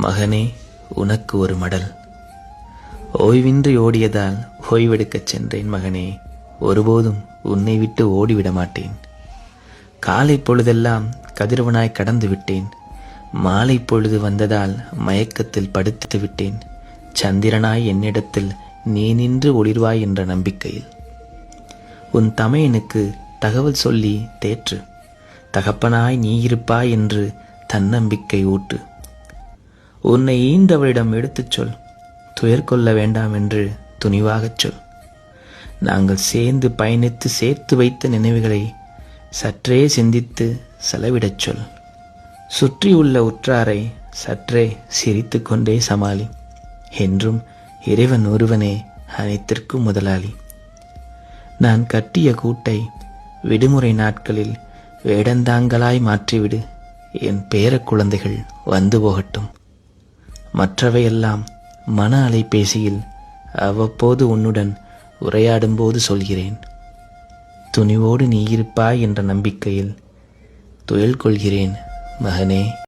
மகனே, உனக்கு ஒரு மடல். ஓய்வின்றி ஓடியதால் ஓய்வெடுக்கச் சென்றேன் மகனே. ஒருபோதும் உன்னை விட்டு ஓடிவிட மாட்டேன். காலை பொழுதெல்லாம் கதிரவனாய் கடந்து விட்டேன். மாலை பொழுது வந்ததால் மயக்கத்தில் படுத்து விட்டேன். சந்திரனாய் என்னிடத்தில் நீ நின்று ஒளிர்வாய் என்ற நம்பிக்கையில். உன் தமையனுக்கு தகவல் சொல்லி தேற்று. தகப்பனாய் நீ இருப்பாய் என்று தன்னம்பிக்கை ஊட்டு. உன்னை ஈன்றவளிடம் எடுத்துச் சொல். துயர் கொள்ள வேண்டாம் என்று துணிவாகச் சொல். நாங்கள் சேர்ந்து பயணித்து சேர்த்து வைத்த நினைவுகளை சற்றே சிந்தித்து செலவிடச் சொல். சுற்றியுள்ள உற்றாரை சற்றே சிரித்து கொண்டே சமாளி. என்றும் இறைவன் ஒருவனே அனைத்திற்கும் முதலாளி. நான் கட்டிய கூட்டை விடுமுறை நாட்களில் வேடந்தாங்களாய் மாற்றிவிடு. என் பேர குழந்தைகள் வந்து போகட்டும். மற்றவையெல்லாம் மன அலைபேசியில் அவ்வப்போது உன்னுடன் உரையாடும்போது சொல்கிறேன். துணிவோடு நீ இருப்பாய் என்ற நம்பிக்கையில் துயில் கொள்கிறேன் மகனே.